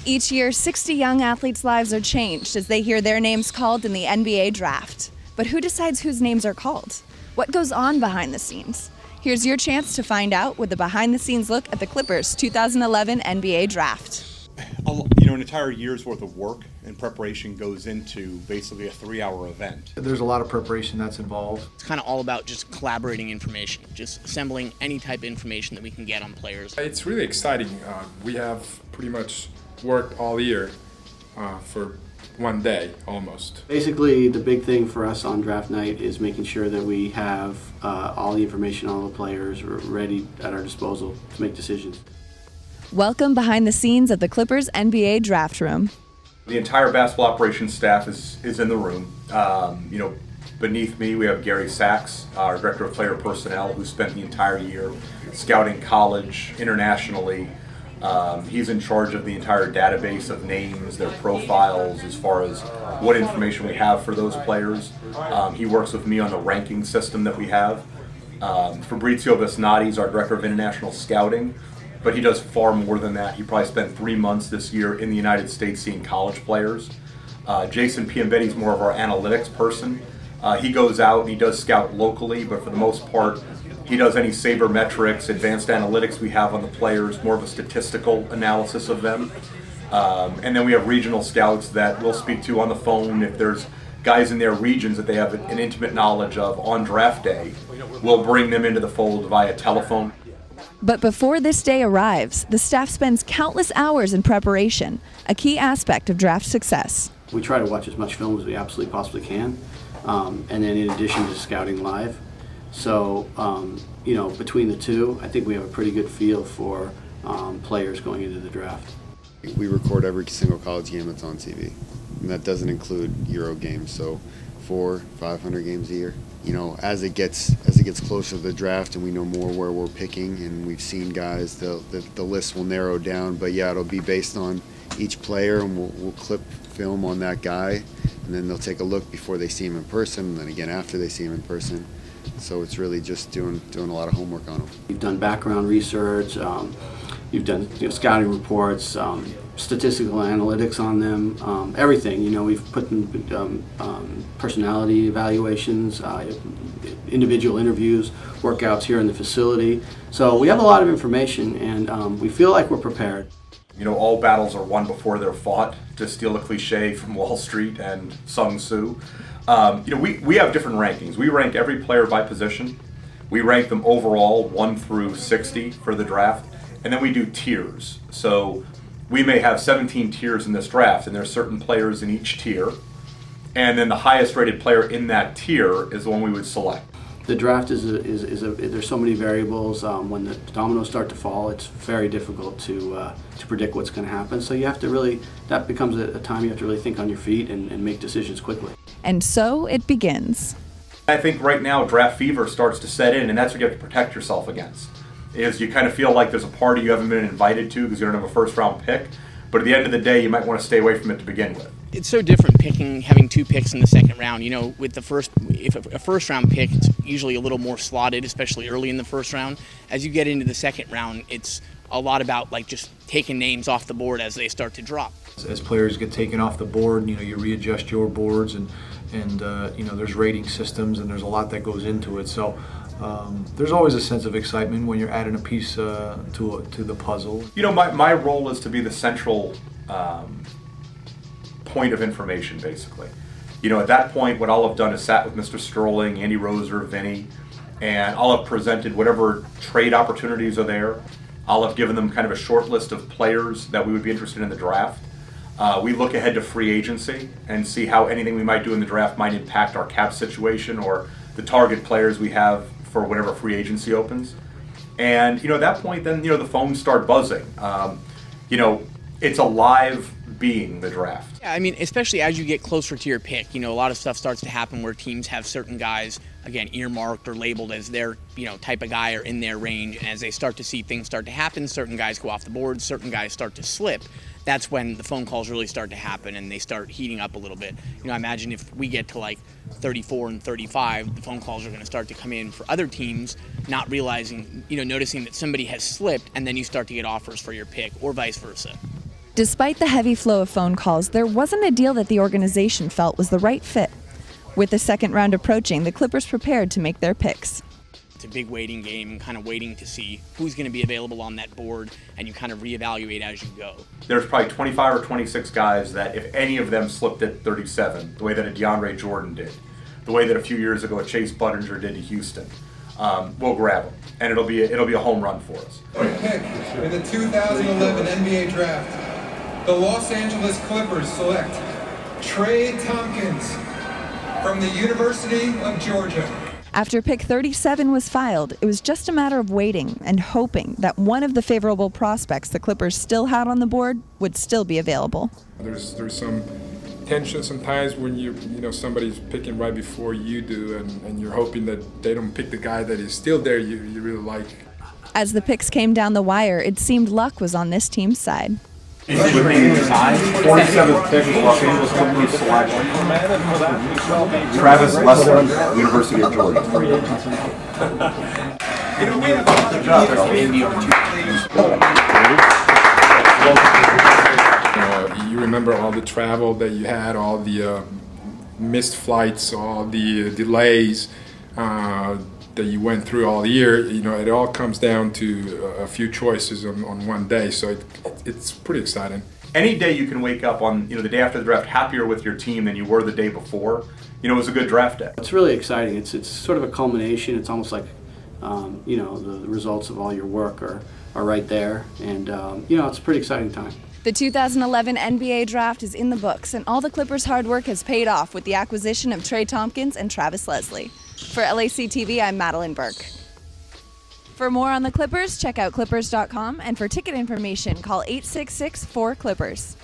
Each year, 60 young athletes' lives are changed as they hear their names called in the NBA draft. But who decides whose names are called? What goes on behind the scenes? Here's your chance to find out with a behind-the-scenes look at the Clippers' 2011 NBA draft. An entire year's worth of work and preparation goes into basically a 3-hour event. There's a lot of preparation that's involved. It's kind of all about just collaborating information, just assembling any type of information that we can get on players. It's really exciting. We have pretty much worked all year for one day almost. Basically, the big thing for us on draft night is making sure that we have all the information on the players ready at our disposal to make decisions. Welcome behind the scenes of the Clippers NBA draft room. The entire basketball operations staff is in the room. Beneath me we have Gary Sachs, our Director of Player Personnel, who spent the entire year scouting college, internationally. He's in charge of the entire database of names, their profiles, as far as what information we have for those players. He works with me on the ranking system that we have. Fabrizio Vesnati is our Director of International Scouting, but he does far more than that. He probably spent 3 months this year in the United States seeing college players. Jason Piambetti is more of our analytics person. He goes out and he does scout locally, but for the most part, he does any sabermetrics, advanced analytics we have on the players, more of a statistical analysis of them. And then we have regional scouts that we'll speak to on the phone. If there's guys in their regions that they have an intimate knowledge of on draft day, we'll bring them into the fold via telephone. But before this day arrives, the staff spends countless hours in preparation, a key aspect of draft success. We try to watch as much film as we absolutely possibly can, and then in addition to scouting live. So, between the two, I think we have a pretty good feel for players going into the draft. We record every single college game that's on TV, and that doesn't include Euro games, so 400-500 games a year. As it gets closer to the draft and we know more where we're picking and we've seen guys, the list will narrow down. But yeah, it'll be based on each player, and we'll clip film on that guy, and then they'll take a look before they see him in person, and then again after they see him in person. So it's really just doing a lot of homework on them. You've done background research, you've done scouting reports, statistical analytics on them, everything. We've put in personality evaluations, individual interviews, workouts here in the facility. So we have a lot of information, and we feel like we're prepared. All battles are won before they're fought, to steal a cliche from Wall Street and Sun Tzu. We have different rankings. We rank every player by position. We rank them overall 1 through 60 for the draft, and then we do tiers. So we may have 17 tiers in this draft, and there's certain players in each tier, and then the highest rated player in that tier is the one we would select. The draft there's so many variables. When the dominoes start to fall, it's very difficult to predict what's going to happen. So you have to that becomes a time you have to really think on your feet and make decisions quickly. And so it begins. I think right now draft fever starts to set in, and that's what you have to protect yourself against. Is you kind of feel like there's a party you haven't been invited to because you don't have a first round pick, but at the end of the day you might want to stay away from it to begin with. It's so different having 2 picks in the second round. With if a first round pick, it's usually a little more slotted, especially early in the first round. As you get into the second round, it's a lot about just taking names off the board as they start to drop. As players get taken off the board, you readjust your boards, and there's rating systems, and there's a lot that goes into it. So there's always a sense of excitement when you're adding a piece to the puzzle. My role is to be the central point of information, basically. At that point, what I'll have done is sat with Mr. Sterling, Andy Roser, Vinny, and I'll have presented whatever trade opportunities are there. I'll have given them kind of a short list of players that we would be interested in the draft. We look ahead to free agency and see how anything we might do in the draft might impact our cap situation or the target players we have for whatever free agency opens. And at that point, then the phones start buzzing. It's a live being, the draft. Yeah, especially as you get closer to your pick, a lot of stuff starts to happen where teams have certain guys, again, earmarked or labeled as their, type of guy or in their range. And as they start to see things start to happen, certain guys go off the board, certain guys start to slip. That's when the phone calls really start to happen and they start heating up a little bit. I imagine if we get to 34 and 35, the phone calls are going to start to come in for other teams, not realizing, noticing that somebody has slipped, and then you start to get offers for your pick or vice versa. Despite the heavy flow of phone calls, there wasn't a deal that the organization felt was the right fit. With the second round approaching, the Clippers prepared to make their picks. It's a big waiting game, kind of waiting to see who's going to be available on that board, and you kind of reevaluate as you go. There's probably 25 or 26 guys that if any of them slipped at 37, the way that a DeAndre Jordan did, the way that a few years ago a Chase Budinger did to Houston, we'll grab them, and it'll be a home run for us. Pick in the 2011 NBA Draft, the Los Angeles Clippers select Trey Tompkins from the University of Georgia. After pick 37 was filed, it was just a matter of waiting and hoping that one of the favorable prospects the Clippers still had on the board would still be available. There's some tension sometimes when somebody's picking right before you do, and you're hoping that they don't pick the guy that is still there you really like. As the picks came down the wire, it seemed luck was on this team's side. 47th pick, Los Angeles Clippers selection. Travis Leslie, University of Georgia. You remember all the travel that you had, all the missed flights, all the delays that you went through all year. It all comes down to a few choices on one day, so it's pretty exciting. Any day you can wake up on the day after the draft happier with your team than you were the day before, it was a good draft day. It's really exciting. It's sort of a culmination. It's almost like the results of all your work are right there, and it's a pretty exciting time. The 2011 NBA Draft is in the books, and all the Clippers' hard work has paid off with the acquisition of Trey Tompkins and Travis Leslie. For LACtv, I'm Madelyn Burke. For more on the Clippers, check out clippers.com, and for ticket information, call 866-4-CLIPPERS.